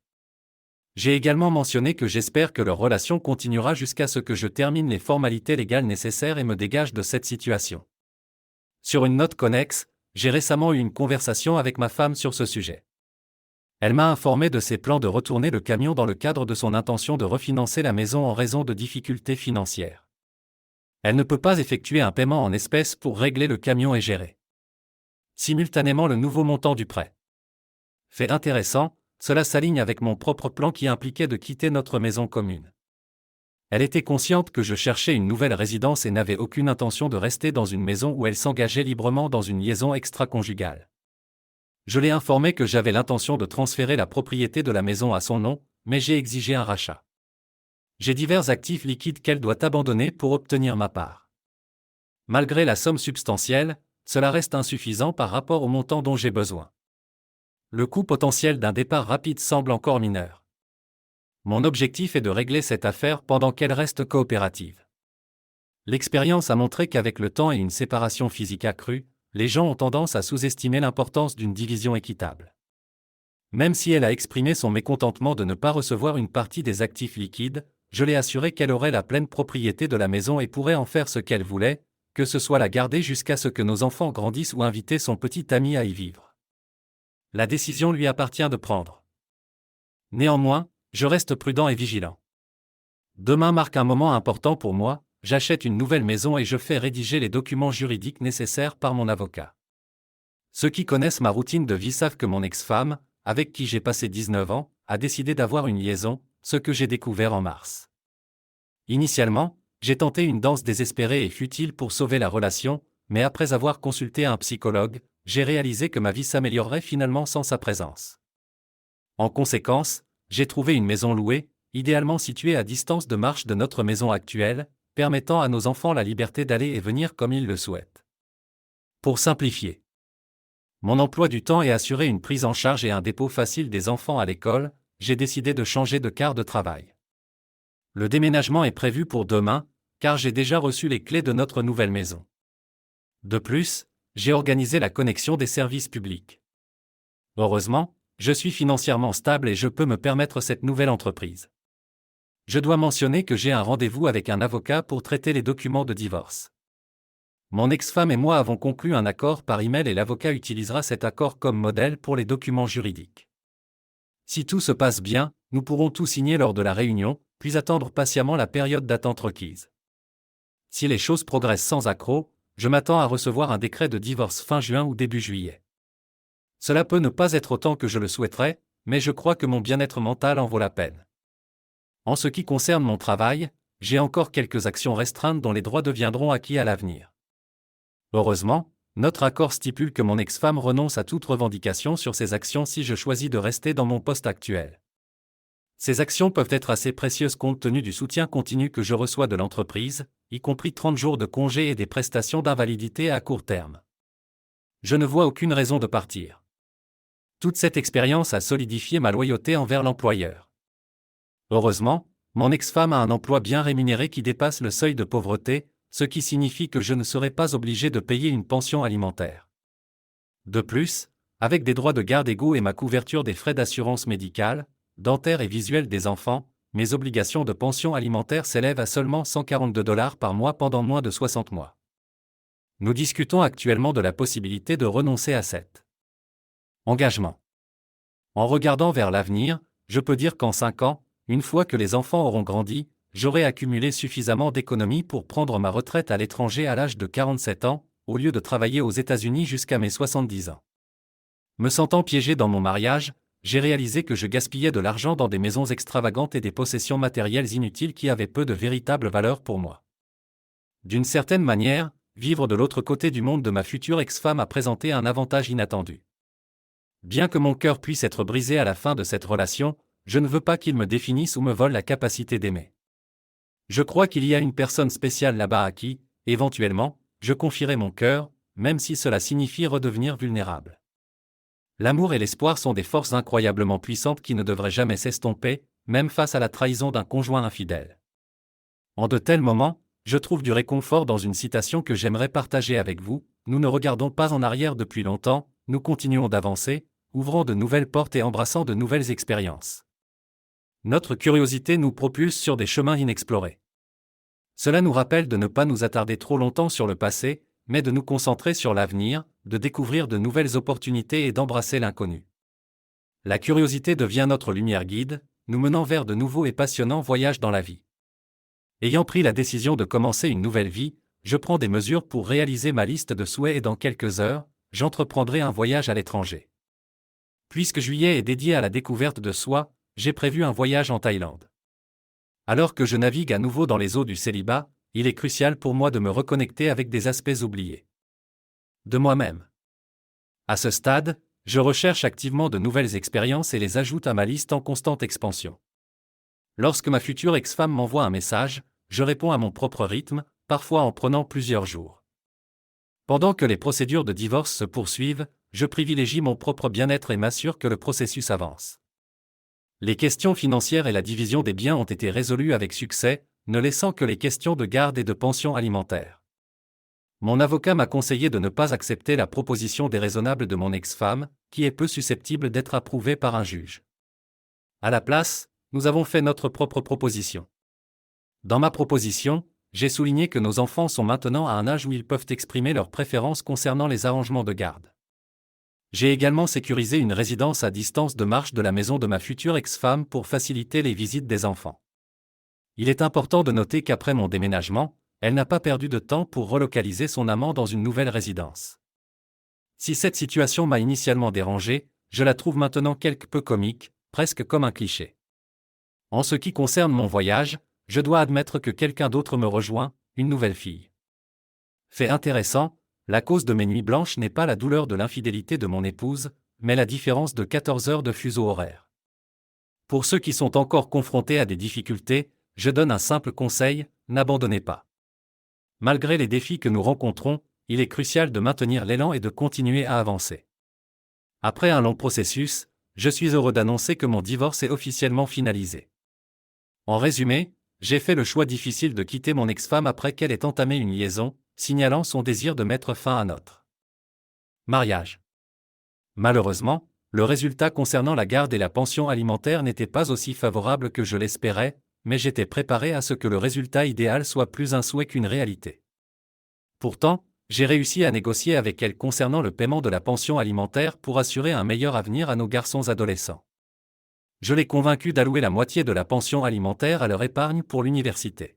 J'ai également mentionné que j'espère que leur relation continuera jusqu'à ce que je termine les formalités légales nécessaires et me dégage de cette situation. Sur une note connexe, j'ai récemment eu une conversation avec ma femme sur ce sujet. Elle m'a informé de ses plans de retourner le camion dans le cadre de son intention de refinancer la maison en raison de difficultés financières. Elle ne peut pas effectuer un paiement en espèces pour régler le camion et gérer simultanément le nouveau montant du prêt. Fait intéressant, cela s'aligne avec mon propre plan qui impliquait de quitter notre maison commune. Elle était consciente que je cherchais une nouvelle résidence et n'avait aucune intention de rester dans une maison où elle s'engageait librement dans une liaison extra-conjugale. Je l'ai informée que j'avais l'intention de transférer la propriété de la maison à son nom, mais j'ai exigé un rachat. J'ai divers actifs liquides qu'elle doit abandonner pour obtenir ma part. Malgré la somme substantielle, cela reste insuffisant par rapport au montant dont j'ai besoin. Le coût potentiel d'un départ rapide semble encore mineur. Mon objectif est de régler cette affaire pendant qu'elle reste coopérative. L'expérience a montré qu'avec le temps et une séparation physique accrue, les gens ont tendance à sous-estimer l'importance d'une division équitable. Même si elle a exprimé son mécontentement de ne pas recevoir une partie des actifs liquides, je l'ai assuré qu'elle aurait la pleine propriété de la maison et pourrait en faire ce qu'elle voulait, que ce soit la garder jusqu'à ce que nos enfants grandissent ou inviter son petit ami à y vivre. La décision lui appartient de prendre. Néanmoins, je reste prudent et vigilant. Demain marque un moment important pour moi, j'achète une nouvelle maison et je fais rédiger les documents juridiques nécessaires par mon avocat. Ceux qui connaissent ma routine de vie savent que mon ex-femme, avec qui j'ai passé 19 ans, a décidé d'avoir une liaison, ce que j'ai découvert en mars. Initialement, j'ai tenté une danse désespérée et futile pour sauver la relation, mais après avoir consulté un psychologue, j'ai réalisé que ma vie s'améliorerait finalement sans sa présence. En conséquence, j'ai trouvé une maison louée, idéalement située à distance de marche de notre maison actuelle, permettant à nos enfants la liberté d'aller et venir comme ils le souhaitent. Pour simplifier mon emploi du temps et assurer une prise en charge et un dépôt facile des enfants à l'école, j'ai décidé de changer de quart de travail. Le déménagement est prévu pour demain, car j'ai déjà reçu les clés de notre nouvelle maison. De plus, j'ai organisé la connexion des services publics. Heureusement, je suis financièrement stable et je peux me permettre cette nouvelle entreprise. Je dois mentionner que j'ai un rendez-vous avec un avocat pour traiter les documents de divorce. Mon ex-femme et moi avons conclu un accord par email et l'avocat utilisera cet accord comme modèle pour les documents juridiques. Si tout se passe bien, nous pourrons tout signer lors de la réunion, puis attendre patiemment la période d'attente requise. Si les choses progressent sans accroc, je m'attends à recevoir un décret de divorce fin juin ou début juillet. Cela peut ne pas être autant que je le souhaiterais, mais je crois que mon bien-être mental en vaut la peine. En ce qui concerne mon travail, j'ai encore quelques actions restreintes dont les droits deviendront acquis à l'avenir. Heureusement, notre accord stipule que mon ex-femme renonce à toute revendication sur ces actions si je choisis de rester dans mon poste actuel. Ces actions peuvent être assez précieuses compte tenu du soutien continu que je reçois de l'entreprise, y compris 30 jours de congé et des prestations d'invalidité à court terme. Je ne vois aucune raison de partir. Toute cette expérience a solidifié ma loyauté envers l'employeur. Heureusement, mon ex-femme a un emploi bien rémunéré qui dépasse le seuil de pauvreté, ce qui signifie que je ne serai pas obligé de payer une pension alimentaire. De plus, avec des droits de garde égaux et ma couverture des frais d'assurance médicale, dentaire et visuelle des enfants, mes obligations de pension alimentaire s'élèvent à seulement $142 par mois pendant moins de 60 mois. Nous discutons actuellement de la possibilité de renoncer à cet engagement. En regardant vers l'avenir, je peux dire qu'en 5 ans, une fois que les enfants auront grandi, j'aurai accumulé suffisamment d'économies pour prendre ma retraite à l'étranger à l'âge de 47 ans, au lieu de travailler aux États-Unis jusqu'à mes 70 ans. Me sentant piégé dans mon mariage, j'ai réalisé que je gaspillais de l'argent dans des maisons extravagantes et des possessions matérielles inutiles qui avaient peu de véritable valeur pour moi. D'une certaine manière, vivre de l'autre côté du monde de ma future ex-femme a présenté un avantage inattendu. Bien que mon cœur puisse être brisé à la fin de cette relation, je ne veux pas qu'il me définisse ou me vole la capacité d'aimer. Je crois qu'il y a une personne spéciale là-bas à qui, éventuellement, je confierai mon cœur, même si cela signifie redevenir vulnérable. L'amour et l'espoir sont des forces incroyablement puissantes qui ne devraient jamais s'estomper, même face à la trahison d'un conjoint infidèle. En de tels moments, je trouve du réconfort dans une citation que j'aimerais partager avec vous: nous ne regardons pas en arrière depuis longtemps, nous continuons d'avancer, ouvrant de nouvelles portes et embrassant de nouvelles expériences. Notre curiosité nous propulse sur des chemins inexplorés. Cela nous rappelle de ne pas nous attarder trop longtemps sur le passé, mais de nous concentrer sur l'avenir, de découvrir de nouvelles opportunités et d'embrasser l'inconnu. La curiosité devient notre lumière guide, nous menant vers de nouveaux et passionnants voyages dans la vie. Ayant pris la décision de commencer une nouvelle vie, je prends des mesures pour réaliser ma liste de souhaits et dans quelques heures, j'entreprendrai un voyage à l'étranger. Puisque juillet est dédié à la découverte de soi, j'ai prévu un voyage en Thaïlande. Alors que je navigue à nouveau dans les eaux du célibat, il est crucial pour moi de me reconnecter avec des aspects oubliés de moi-même. À ce stade, je recherche activement de nouvelles expériences et les ajoute à ma liste en constante expansion. Lorsque ma future ex-femme m'envoie un message, je réponds à mon propre rythme, parfois en prenant plusieurs jours. Pendant que les procédures de divorce se poursuivent, je privilégie mon propre bien-être et m'assure que le processus avance. Les questions financières et la division des biens ont été résolues avec succès, ne laissant que les questions de garde et de pension alimentaire. Mon avocat m'a conseillé de ne pas accepter la proposition déraisonnable de mon ex-femme, qui est peu susceptible d'être approuvée par un juge. À la place, nous avons fait notre propre proposition. Dans ma proposition, j'ai souligné que nos enfants sont maintenant à un âge où ils peuvent exprimer leurs préférences concernant les arrangements de garde. J'ai également sécurisé une résidence à distance de marche de la maison de ma future ex-femme pour faciliter les visites des enfants. Il est important de noter qu'après mon déménagement, elle n'a pas perdu de temps pour relocaliser son amant dans une nouvelle résidence. Si cette situation m'a initialement dérangé, je la trouve maintenant quelque peu comique, presque comme un cliché. En ce qui concerne mon voyage, je dois admettre que quelqu'un d'autre me rejoint, une nouvelle fille. Fait intéressant, la cause de mes nuits blanches n'est pas la douleur de l'infidélité de mon épouse, mais la différence de 14 heures de fuseau horaire. Pour ceux qui sont encore confrontés à des difficultés, je donne un simple conseil: n'abandonnez pas. Malgré les défis que nous rencontrons, il est crucial de maintenir l'élan et de continuer à avancer. Après un long processus, je suis heureux d'annoncer que mon divorce est officiellement finalisé. En résumé, j'ai fait le choix difficile de quitter mon ex-femme après qu'elle ait entamé une liaison, signalant son désir de mettre fin à notre mariage. Malheureusement, Le résultat concernant la garde et la pension alimentaire n'était pas aussi favorable que je l'espérais, mais j'étais préparé à ce que le résultat idéal soit plus un souhait qu'une réalité. Pourtant, j'ai réussi à négocier avec elle concernant le paiement de la pension alimentaire pour assurer un meilleur avenir à nos garçons adolescents. Je l'ai convaincu d'allouer la moitié de la pension alimentaire à leur épargne pour l'université.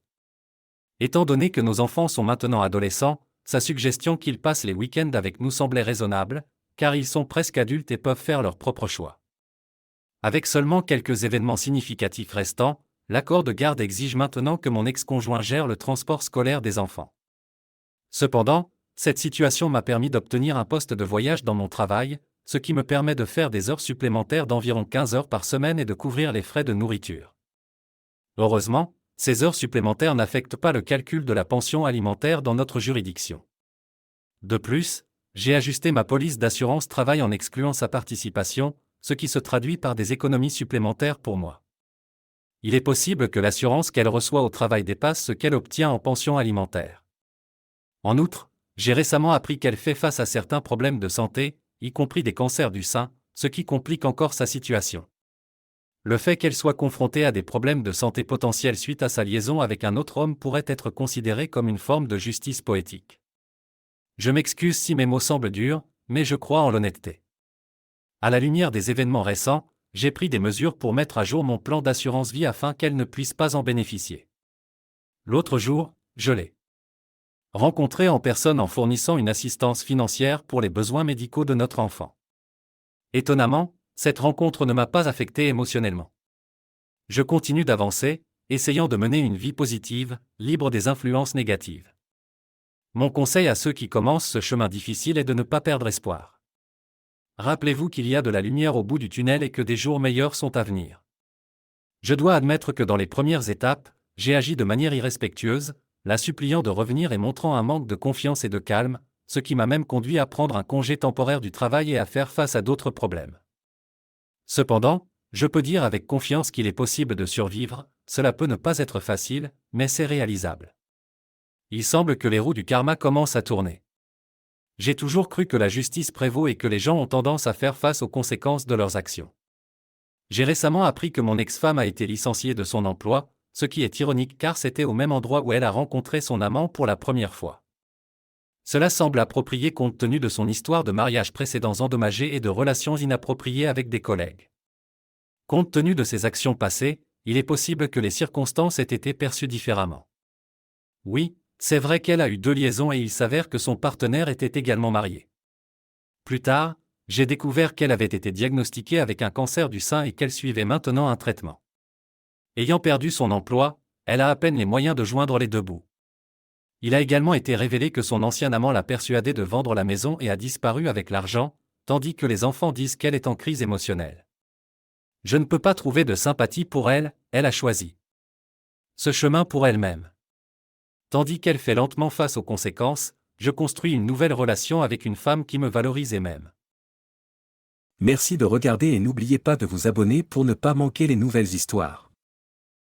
Étant donné que nos enfants sont maintenant adolescents, sa suggestion qu'ils passent les week-ends avec nous semblait raisonnable, car ils sont presque adultes et peuvent faire leurs propres choix. Avec seulement quelques événements significatifs restants, l'accord de garde exige maintenant que mon ex-conjoint gère le transport scolaire des enfants. Cependant, cette situation m'a permis d'obtenir un poste de voyage dans mon travail, ce qui me permet de faire des heures supplémentaires d'environ 15 heures par semaine et de couvrir les frais de nourriture. Heureusement, ces heures supplémentaires n'affectent pas le calcul de la pension alimentaire dans notre juridiction. De plus, j'ai ajusté ma police d'assurance travail en excluant sa participation, ce qui se traduit par des économies supplémentaires pour moi. Il est possible que l'assurance qu'elle reçoit au travail dépasse ce qu'elle obtient en pension alimentaire. En outre, j'ai récemment appris qu'elle fait face à certains problèmes de santé, y compris des cancers du sein, ce qui complique encore sa situation. Le fait qu'elle soit confrontée à des problèmes de santé potentiels suite à sa liaison avec un autre homme pourrait être considéré comme une forme de justice poétique. Je m'excuse si mes mots semblent durs, mais je crois en l'honnêteté. À la lumière des événements récents, j'ai pris des mesures pour mettre à jour mon plan d'assurance vie afin qu'elle ne puisse pas en bénéficier. L'autre jour, je l'ai rencontrée en personne en fournissant une assistance financière pour les besoins médicaux de notre enfant. Étonnamment, cette rencontre ne m'a pas affecté émotionnellement. Je continue d'avancer, essayant de mener une vie positive, libre des influences négatives. Mon conseil à ceux qui commencent ce chemin difficile est de ne pas perdre espoir. Rappelez-vous qu'il y a de la lumière au bout du tunnel et que des jours meilleurs sont à venir. Je dois admettre que dans les premières étapes, j'ai agi de manière irrespectueuse, la suppliant de revenir et montrant un manque de confiance et de calme, ce qui m'a même conduit à prendre un congé temporaire du travail et à faire face à d'autres problèmes. Cependant, je peux dire avec confiance qu'il est possible de survivre, cela peut ne pas être facile, mais c'est réalisable. Il semble que les roues du karma commencent à tourner. J'ai toujours cru que la justice prévaut et que les gens ont tendance à faire face aux conséquences de leurs actions. J'ai récemment appris que mon ex-femme a été licenciée de son emploi, ce qui est ironique car c'était au même endroit où elle a rencontré son amant pour la première fois. Cela semble approprié compte tenu de son histoire de mariage précédents endommagés et de relations inappropriées avec des collègues. Compte tenu de ses actions passées, il est possible que les circonstances aient été perçues différemment. Oui, c'est vrai qu'elle a eu 2 liaisons et il s'avère que son partenaire était également marié. Plus tard, j'ai découvert qu'elle avait été diagnostiquée avec un cancer du sein et qu'elle suivait maintenant un traitement. Ayant perdu son emploi, elle a à peine les moyens de joindre les 2 bouts. Il a également été révélé que son ancien amant l'a persuadée de vendre la maison et a disparu avec l'argent, tandis que les enfants disent qu'elle est en crise émotionnelle. Je ne peux pas trouver de sympathie pour elle, elle a choisi ce chemin pour elle-même. Tandis qu'elle fait lentement face aux conséquences, je construis une nouvelle relation avec une femme qui me valorise et m'aime. Merci de regarder et n'oubliez pas de vous abonner pour ne pas manquer les nouvelles histoires.